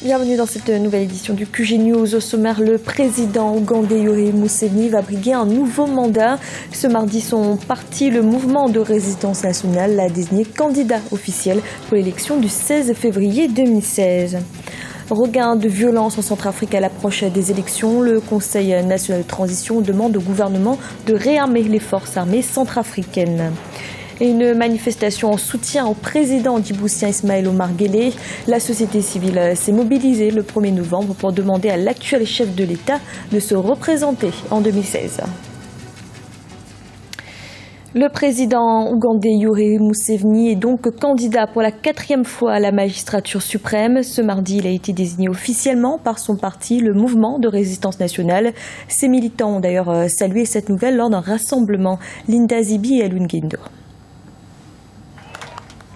Bienvenue dans cette nouvelle édition du QG News. Au sommaire, le président ougandais Yoweri Museveni va briguer un nouveau mandat. Ce mardi, son parti, le Mouvement de Résistance Nationale, l'a désigné candidat officiel pour l'élection du 16 février 2016. Regain de violence en Centrafrique à l'approche des élections. Le Conseil national de transition demande au gouvernement de réarmer les forces armées centrafricaines. Et une manifestation en soutien au président djiboutien Ismaël Omar Guelleh. La société civile s'est mobilisée le 1er novembre pour demander à l'actuel chef de l'État de se représenter en 2016. Le président ougandais Yoweri Museveni est donc candidat pour la 4e fois à la magistrature suprême. Ce mardi, il a été désigné officiellement par son parti, le Mouvement de Résistance Nationale. Ses militants ont d'ailleurs salué cette nouvelle lors d'un rassemblement. Linda Zibi et Alun Guindo.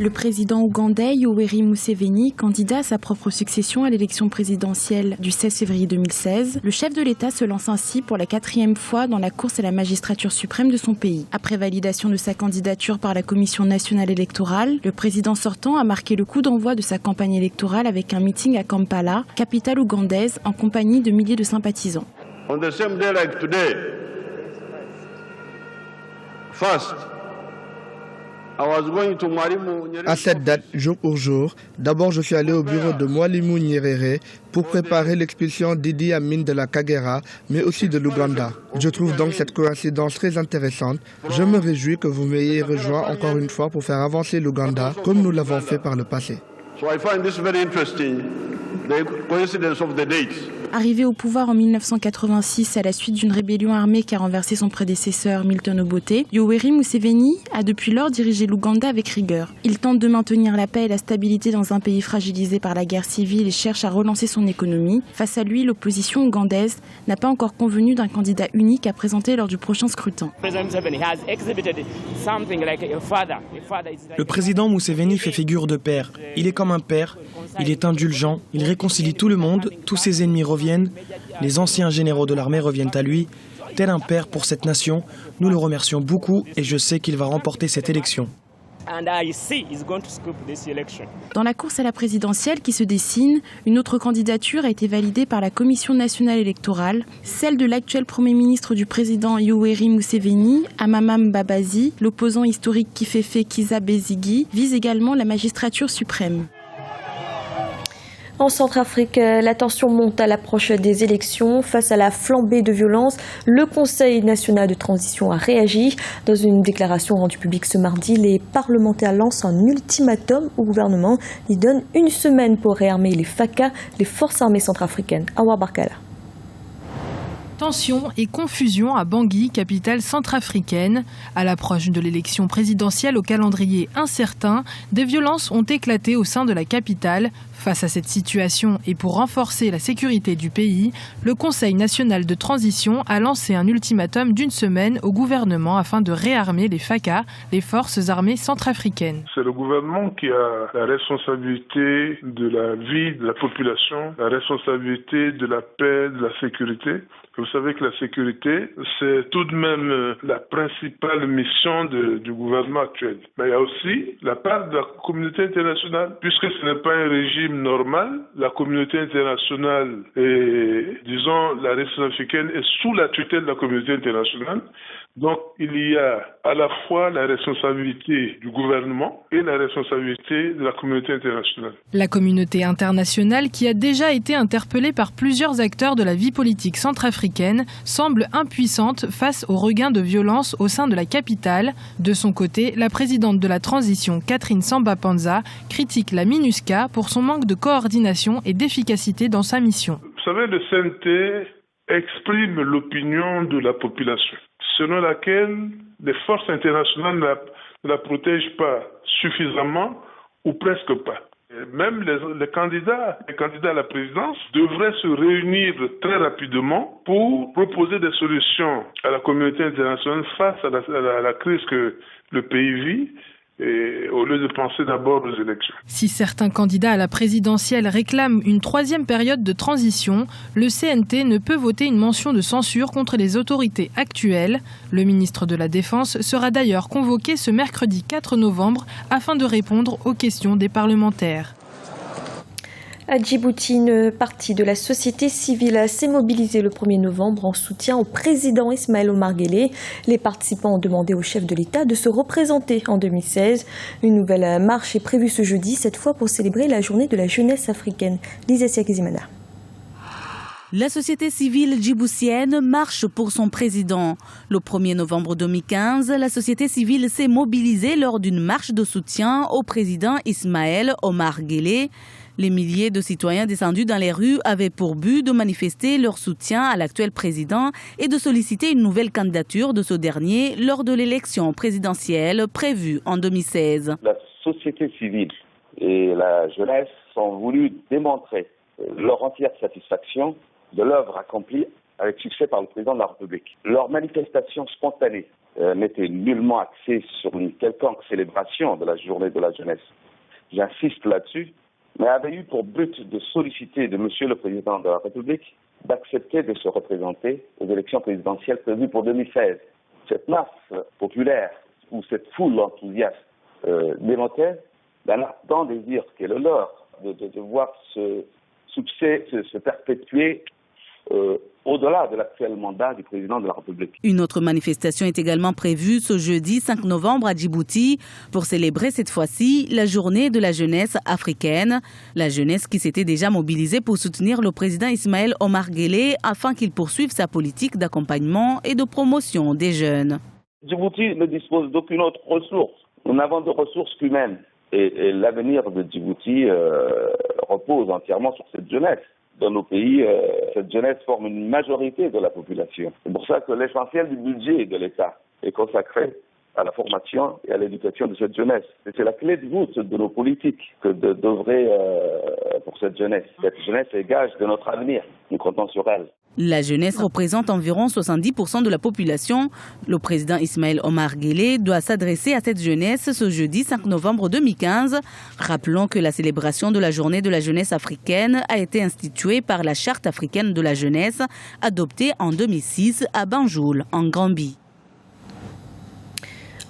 Le président ougandais Yoweri Museveni, candidat à sa propre succession à l'élection présidentielle du 16 février 2016, le chef de l'État se lance ainsi pour la 4e fois dans la course à la magistrature suprême de son pays. Après validation de sa candidature par la Commission nationale électorale, le président sortant a marqué le coup d'envoi de sa campagne électorale avec un meeting à Kampala, capitale ougandaise, en compagnie de milliers de sympathisants. On the same day like today, first, à cette date, jour pour jour, d'abord je suis allé au bureau de Mwalimu Nyerere pour préparer l'expulsion d'Idi Amin de la Kagera, mais aussi de l'Ouganda. Je trouve donc cette coïncidence très intéressante. Je me réjouis que vous m'ayez rejoint encore une fois pour faire avancer l'Ouganda, comme nous l'avons fait par le passé. So I find this very interesting, the coincidence of the dates. Arrivé au pouvoir en 1986 à la suite d'une rébellion armée qui a renversé son prédécesseur Milton Obote, Yoweri Museveni a depuis lors dirigé l'Ouganda avec rigueur. Il tente de maintenir la paix et la stabilité dans un pays fragilisé par la guerre civile et cherche à relancer son économie. Face à lui, l'opposition ougandaise n'a pas encore convenu d'un candidat unique à présenter lors du prochain scrutin. Le président Museveni fait figure de père. Il est comme un père, il est indulgent, il réconcilie tout le monde, tous ses ennemis reviennent, les anciens généraux de l'armée reviennent à lui. Tel un père pour cette nation, nous le remercions beaucoup et je sais qu'il va remporter cette élection. Dans la course à la présidentielle qui se dessine, une autre candidature a été validée par la Commission nationale électorale, celle de l'actuel Premier ministre du président Yoweri Museveni, Amama Mbabazi. L'opposant historique Kifefe Kizza Besigye vise également la magistrature suprême. En Centrafrique, la tension monte à l'approche des élections. Face à la flambée de violence, le Conseil national de transition a réagi. Dans une déclaration rendue publique ce mardi, les parlementaires lancent un ultimatum au gouvernement. Ils donnent une semaine pour réarmer les FACA, les forces armées centrafricaines. Awa Barkala. Tension et confusion à Bangui, capitale centrafricaine. À l'approche de l'élection présidentielle au calendrier incertain, des violences ont éclaté au sein de la capitale. Face à cette situation et pour renforcer la sécurité du pays, le Conseil national de transition a lancé un ultimatum d'une semaine au gouvernement afin de réarmer les FACA, les forces armées centrafricaines. C'est le gouvernement qui a la responsabilité de la vie de la population, la responsabilité de la paix, de la sécurité. Vous savez que la sécurité, c'est tout de même la principale mission du gouvernement actuel. Mais il y a aussi la part de la communauté internationale. Puisque ce n'est pas un régime normal, la communauté internationale et, disons, la République africaine est sous la tutelle de la communauté internationale. Donc, il y a à la fois la responsabilité du gouvernement et la responsabilité de la communauté internationale. La communauté internationale, qui a déjà été interpellée par plusieurs acteurs de la vie politique centrafricaine, semble impuissante face au regain de violence au sein de la capitale. De son côté, la présidente de la transition, Catherine Samba-Panza, critique la MINUSCA pour son manque de coordination et d'efficacité dans sa mission. Vous savez, le CNT exprime l'opinion de la population, selon laquelle les forces internationales ne la protègent pas suffisamment ou presque pas. Et même les candidats à la présidence devraient se réunir très rapidement pour proposer des solutions à la communauté internationale face à la crise que le pays vit. Et au lieu de penser d'abord aux élections. Si certains candidats à la présidentielle réclament une 3e période de transition, le CNT ne peut voter une mention de censure contre les autorités actuelles. Le ministre de la Défense sera d'ailleurs convoqué ce mercredi 4 novembre afin de répondre aux questions des parlementaires. À Djibouti, une partie de la société civile s'est mobilisée le 1er novembre en soutien au président Ismaël Omar Guelleh. Les participants ont demandé au chef de l'État de se représenter en 2016. Une nouvelle marche est prévue ce jeudi, cette fois pour célébrer la journée de la jeunesse africaine. Lisa Siakizimana. La société civile djiboutienne marche pour son président. Le 1er novembre 2015, la société civile s'est mobilisée lors d'une marche de soutien au président Ismaël Omar Guelleh. Les milliers de citoyens descendus dans les rues avaient pour but de manifester leur soutien à l'actuel président et de solliciter une nouvelle candidature de ce dernier lors de l'élection présidentielle prévue en 2016. La société civile et la jeunesse ont voulu démontrer leur entière satisfaction de l'œuvre accomplie avec succès par le président de la République. Leur manifestation spontanée n'était nullement axée sur une quelconque célébration de la journée de la jeunesse. J'insiste là-dessus, mais avait eu pour but de solliciter de Monsieur le Président de la République d'accepter de se représenter aux élections présidentielles prévues pour 2016. Cette masse populaire ou cette foule enthousiaste dénotait d'un ardent désir qui est le leur de voir ce succès se perpétuer au-delà de l'actuel mandat du président de la République. Une autre manifestation est également prévue ce jeudi 5 novembre à Djibouti pour célébrer cette fois-ci la journée de la jeunesse africaine. La jeunesse qui s'était déjà mobilisée pour soutenir le président Ismaël Omar Guelleh afin qu'il poursuive sa politique d'accompagnement et de promotion des jeunes. Djibouti ne dispose d'aucune autre ressource. Nous n'avons de ressources qu'humaines. Et l'avenir de Djibouti repose entièrement sur cette jeunesse. Dans nos pays, cette jeunesse forme une majorité de la population. C'est pour ça que l'essentiel du budget de l'État est consacré à la formation et à l'éducation de cette jeunesse. Et c'est la clé de voûte de nos politiques que d'œuvrer pour cette jeunesse. Cette jeunesse est gage de notre avenir. Nous comptons sur elle. La jeunesse représente environ 70% de la population. Le président Ismaël Omar Guelleh doit s'adresser à cette jeunesse ce jeudi 5 novembre 2015. Rappelons que la célébration de la journée de la jeunesse africaine a été instituée par la Charte africaine de la jeunesse, adoptée en 2006 à Banjul, en Gambie.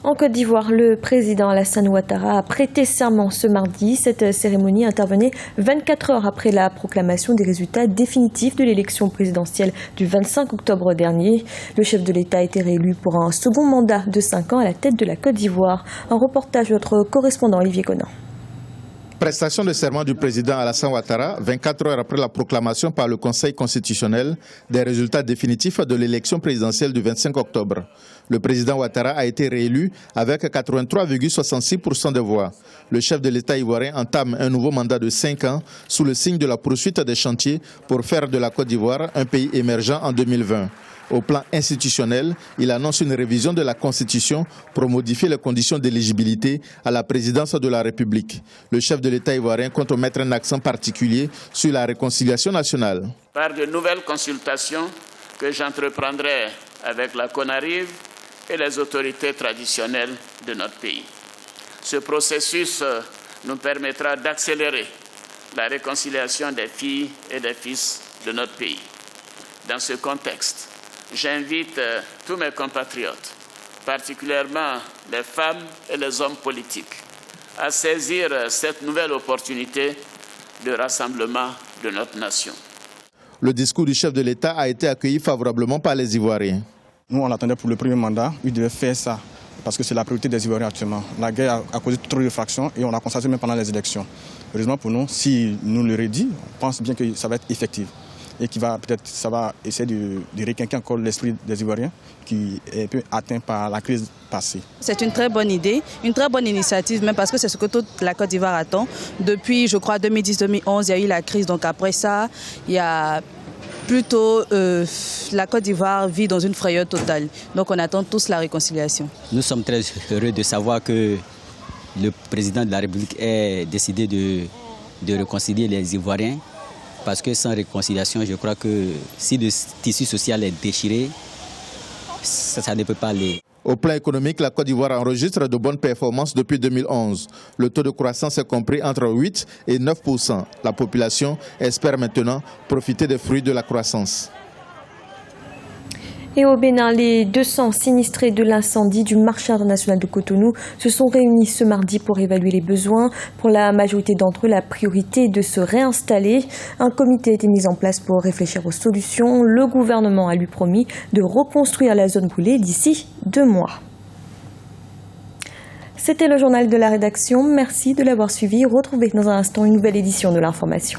En Côte d'Ivoire, le président Alassane Ouattara a prêté serment ce mardi. Cette cérémonie intervenait 24 heures après la proclamation des résultats définitifs de l'élection présidentielle du 25 octobre dernier. Le chef de l'État a été réélu pour un second mandat de 5 ans à la tête de la Côte d'Ivoire. Un reportage de notre correspondant Olivier Conan. Prestation de serment du président Alassane Ouattara, 24 heures après la proclamation par le Conseil constitutionnel des résultats définitifs de l'élection présidentielle du 25 octobre. Le président Ouattara a été réélu avec 83,66% des voix. Le chef de l'État ivoirien entame un nouveau mandat de 5 ans sous le signe de la poursuite des chantiers pour faire de la Côte d'Ivoire un pays émergent en 2020. Au plan institutionnel, il annonce une révision de la Constitution pour modifier les conditions d'éligibilité à la présidence de la République. Le chef de l'État ivoirien compte mettre un accent particulier sur la réconciliation nationale. Par de nouvelles consultations que j'entreprendrai avec la CONARIV et les autorités traditionnelles de notre pays. Ce processus nous permettra d'accélérer la réconciliation des filles et des fils de notre pays. Dans ce contexte, j'invite tous mes compatriotes, particulièrement les femmes et les hommes politiques, à saisir cette nouvelle opportunité de rassemblement de notre nation. Le discours du chef de l'État a été accueilli favorablement par les Ivoiriens. Nous, on l'attendait pour le premier mandat. Il devait faire ça parce que c'est la priorité des Ivoiriens actuellement. La guerre a causé trop de fractions et on l'a constaté même pendant les élections. Heureusement pour nous, si nous le redit, on pense bien que ça va être effectif. Et qui va peut-être, ça va essayer de requinquer encore l'esprit des Ivoiriens qui est un peu atteint par la crise passée. C'est une très bonne idée, une très bonne initiative, même parce que c'est ce que toute la Côte d'Ivoire attend. Depuis, je crois, 2010-2011, il y a eu la crise, donc après ça, il y a plutôt la Côte d'Ivoire vit dans une frayeur totale. Donc on attend tous la réconciliation. Nous sommes très heureux de savoir que le président de la République a décidé de réconcilier les Ivoiriens. Parce que sans réconciliation, je crois que si le tissu social est déchiré, ça ne peut pas aller. Au plan économique, la Côte d'Ivoire enregistre de bonnes performances depuis 2011. Le taux de croissance est compris entre 8 et 9%. La population espère maintenant profiter des fruits de la croissance. Et au Bénin, les 200 sinistrés de l'incendie du marché international de Cotonou se sont réunis ce mardi pour évaluer les besoins. Pour la majorité d'entre eux, la priorité est de se réinstaller. Un comité a été mis en place pour réfléchir aux solutions. Le gouvernement a lui promis de reconstruire la zone brûlée d'ici 2 mois. C'était le journal de la rédaction. Merci de l'avoir suivi. Retrouvez dans un instant une nouvelle édition de l'information.